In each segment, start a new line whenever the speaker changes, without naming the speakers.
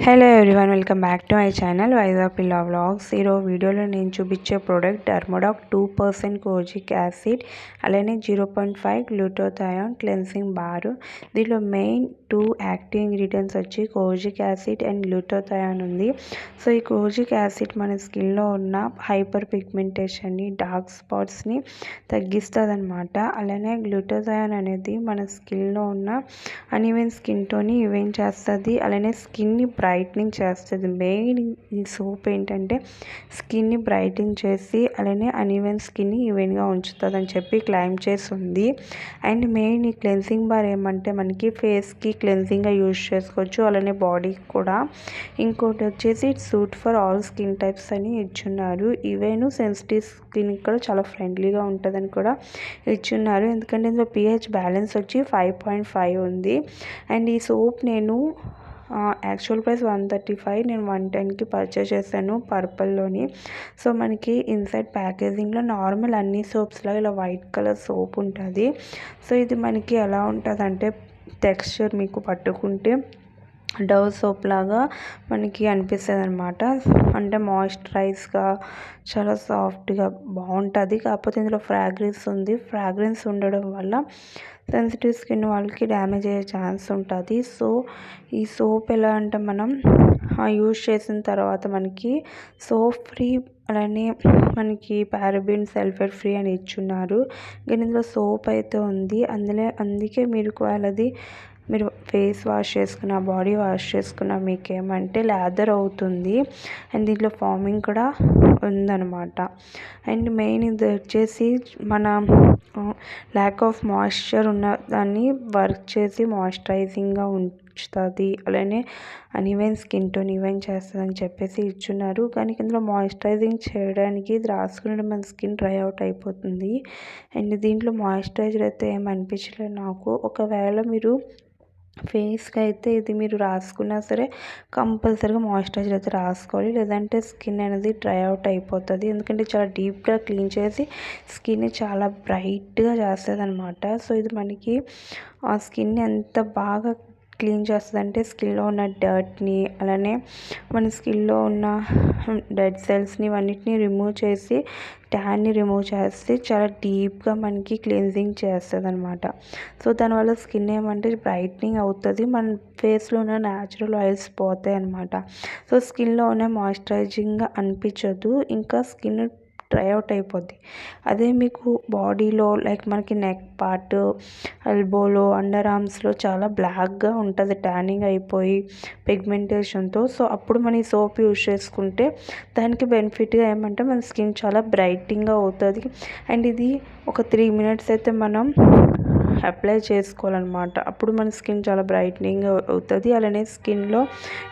Hello everyone, welcome back to my channel Vizag పిల్లా vlogs. ఈరోజు వీడియోలో నేను చూపించే ప్రోడక్ట్ డర్మోడాక్ 2% కోజిక్ యాసిడ్ అలానే 0.5 గ్లూటాథయోన్ క్లెన్సింగ్ బారు. దీనిలో మెయిన్ 2 యాక్టివ్ ఇంగ్రీడియంట్స్ వచ్చి కోజిక్ యాసిడ్ అండ్ గ్లూటాథయోన్ ఉంది. సో ఈ కోజిక్ యాసిడ్ మన స్కిన్లో ఉన్న హైపర్ పిగ్మెంటేషన్ని, డార్క్ స్పాట్స్ని తగ్గిస్తుంది అనమాట. అలానే గ్లూటాథయోన్ అనేది మన స్కిన్లో ఉన్న అన్ఈవెన్ స్కిన్ టోన్ని ఈవెన్ చేస్తుంది. అలానే స్కిన్ని బ్రైట్నింగ్ చేస్తుంది. మెయిన్ ఈ సోప్ ఏంటంటే స్కిన్ని బ్రైట్నింగ్ చేసి అలానే అన్ఈవెన్ స్కిన్ని ఈవెన్గా ఉంచుతుంది అని చెప్పి క్లెయిమ్ చేసి ఉంది. అండ్ మెయిన్ ఈ క్లెన్సింగ్ బార్ ఏమంటే మనకి ఫేస్కి క్లెన్సింగ్గా యూజ్ చేసుకోవచ్చు, అలానే బాడీకి కూడా. ఇంకోటి వచ్చేసి it suit for all skin types అని ఇచ్చున్నారు. ఈవెన్ సెన్సిటివ్ స్కిన్ కూడా చాలా ఫ్రెండ్లీగా ఉంటుందని కూడా ఇచ్చున్నారు. ఎందుకంటే ఇందులో pH బ్యాలెన్స్ వచ్చి 5.5 ఉంది. అండ్ ఈ సోప్ నేను యాక్చువల్ ప్రైస్ 135, నేను 110కి పర్చేస్ చేశాను పర్పుల్లోని. సో మనకి ఇన్సైడ్ ప్యాకేజింగ్లో నార్మల్ అన్ని సోప్స్లో ఇలా వైట్ కలర్ సోప్ ఉంటుంది. సో ఇది మనకి ఎలా ఉంటుంది అంటే టెక్స్చర్ మీకు పట్టుకుంటే డవ్ సోప్ లాగా మనకి అనిపిస్తుంది అనమాట. అంటే మాయిశ్చరైజ్గా చాలా సాఫ్ట్గా బాగుంటుంది. కాకపోతే ఇందులో ఫ్రాగ్రెన్స్ ఉంది. ఫ్రాగ్రెన్స్ ఉండడం వల్ల సెన్సిటివ్ స్కిన్ వాళ్ళకి డ్యామేజ్ అయ్యే ఛాన్స్ ఉంటుంది. సో ఈ సోప్ ఎలా అంటే మనం యూజ్ చేసిన తర్వాత మనకి సోప్ ఫ్రీ అలానే మనకి పారాబెన్ సల్ఫేట్ ఫ్రీ అని ఇచ్చున్నారు. కానీ ఇందులో సోప్ అయితే ఉంది. అందుకే మీరు వాళ్ళది మీరు ఫేస్ వాష్ చేసుకున్న, బాడీ వాష్ చేసుకున్న మీకు ఏమంటే లాదర్ అవుతుంది. అండ్ దీంట్లో ఫార్మింగ్ కూడా ఉందన్నమాట. అండ్ మెయిన్ ఇది వచ్చేసి మన ల్యాక్ ఆఫ్ మాయిశ్చర్ ఉన్న దాన్ని వర్క్ చేసి మాయిశ్చరైజింగ్గా ఉంచుతుంది. అలానే అన్ఈవెన్ స్కిన్ టోన్ ఈవెన్ చేస్తుంది అని చెప్పేసి ఇచ్చున్నారు. కానీ ఇందులో మాయిశ్చరైజింగ్ చేయడానికి ఇది రాసుకునే మన స్కిన్ డ్రై అవుట్ అయిపోతుంది. అండ్ దీంట్లో మాయిశ్చరైజర్ అయితే ఏమి అనిపించలేదు నాకు. ఒకవేళ మీరు ఫేస్కి అయితే ఇది మీరు రాసుకున్నా సరే కంపల్సరీగా మాయిశ్చరైజర్ అయితే రాసుకోవాలి, లేదంటే స్కిన్ అనేది డ్రై అవుట్ అయిపోతుంది. ఎందుకంటే చాలా డీప్గా క్లీన్ చేసి స్కిన్ చాలా బ్రైట్గా చేస్తుంది అనమాట. సో ఇది మనకి ఆ స్కిన్ ఎంత బాగా క్లీన్ చేస్తుంది అంటే స్కిన్లో ఉన్న డర్ట్ని అలానే మన స్కిన్లో ఉన్న డెడ్ సెల్స్ని ఇవన్నిటిని రిమూవ్ చేసి ట్యాన్ని రిమూవ్ చేసి చాలా డీప్గా మనకి క్లీన్జింగ్ చేస్తుంది అనమాట. సో దానివల్ల స్కిన్ ఏమంటే బ్రైట్నింగ్ అవుతుంది, మన ఫేస్లో ఉన్న న్యాచురల్ ఆయిల్స్ పోతాయి అనమాట. సో స్కిన్లో ఉన్న మాయిశ్చరైజింగ్గా అనిపించదు, ఇంకా స్కిన్ డ్రై అవుట్ అయిపోద్ది. అదే మీకు బాడీలో లైక్ మనకి నెక్ పార్ట్, ఎల్బోలో, అండర్ ఆర్మ్స్లో చాలా బ్లాక్గా ఉంటుంది ట్యానింగ్ అయిపోయి పిగ్మెంటేషన్తో. సో అప్పుడు మనం ఈ సోప్ యూజ్ చేసుకుంటే దానికి బెనిఫిట్గా ఏమంటే మన స్కిన్ చాలా బ్రైటింగ్గా అవుతుంది. అండ్ ఇది ఒక 3 minutes అయితే మనం అప్లై చేసుకోవాలన్నమాట. అప్పుడు మన స్కిన్ చాలా బ్రైట్నింగ్ అవుతుంది. అలానే స్కిన్లో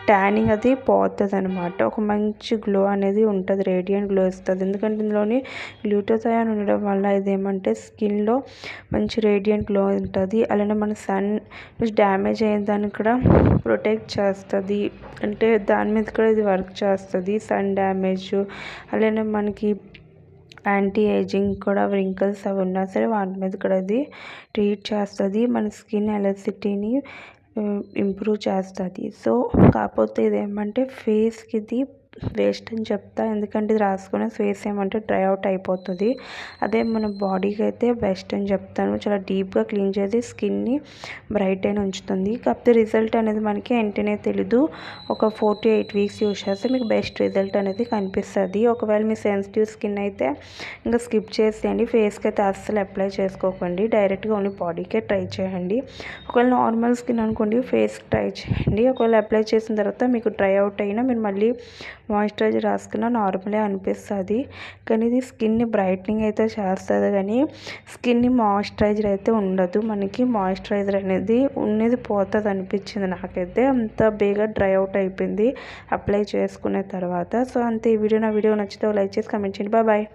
ట్యానింగ్ అది పోతుంది అనమాట. ఒక మంచి గ్లో అనేది ఉంటుంది, రేడియంట్ గ్లో ఇస్తుంది. ఎందుకంటే ఇందులోని గ్లూటాథయోన్ ఉండడం వల్ల ఇదేమంటే స్కిన్లో మంచి రేడియంట్ గ్లో ఉంటుంది. అలానే మన సన్ డ్యామేజ్ అయిన దాన్ని కూడా ప్రొటెక్ట్ చేస్తుంది. అంటే దాని మీద కూడా ఇది వర్క్ చేస్తుంది. సన్ డ్యామేజ్ అలానే మనకి యాంటీ ఏజింగ్ కూడా వ్రింకల్స్ అవి ఉన్నా సరే వాటి మీద కూడా అది ట్రీట్ చేస్తుంది. మన స్కిన్ ఎలాసిటీని ఇంప్రూవ్ చేస్తుంది. సో కాకపోతే ఇదేమంటే ఫేస్కి ఇది వేస్ట్ అని చెప్తా, ఎందుకంటే ఇది రాసుకునే ఫేస్ ఏమంటే డ్రై అవుట్ అయిపోతుంది. అదే మన బాడీకి అయితే బెస్ట్ అని చెప్తాను. చాలా డీప్గా క్లీన్ చేసి స్కిన్ని బ్రైట్ అయిన ఉంచుతుంది. కాకపోతే రిజల్ట్ అనేది మనకి వెంటనే తెలీదు. ఒక 4 to 8 weeks యూజ్ చేస్తే మీకు బెస్ట్ రిజల్ట్ అనేది కనిపిస్తుంది. ఒకవేళ మీ సెన్సిటివ్ స్కిన్ అయితే ఇంకా స్కిప్ చేసేయండి. ఫేస్కి అయితే అస్సలు అప్లై చేసుకోకండి, డైరెక్ట్గా ఓన్లీ బాడీకే ట్రై చేయండి. ఒకవేళ నార్మల్ స్కిన్ అనుకోండి ఫేస్కి ట్రై చేయండి. ఒకవేళ అప్లై చేసిన తర్వాత మీకు డ్రై అవుట్ అయినా మీరు మళ్ళీ మాయిశ్చరైజర్ రాసుకున్న నార్మలే అనిపిస్తుంది. కానీ ఇది స్కిన్ని బ్రైట్నింగ్ అయితే చేస్తుంది, కానీ స్కిన్ని మాయిశ్చరైజర్ అయితే ఉండదు. మనకి మాయిశ్చరైజర్ అనేది ఉన్నది పోతుంది అనిపించింది నాకైతే. అంత బేగా డ్రై అవుట్ అయిపోయింది అప్లై చేసుకునే తర్వాత. సో అంతే ఈ వీడియో. నా వీడియో నచ్చితే లైక్ చేసి కామెంట్ చేయండి. బాయ్.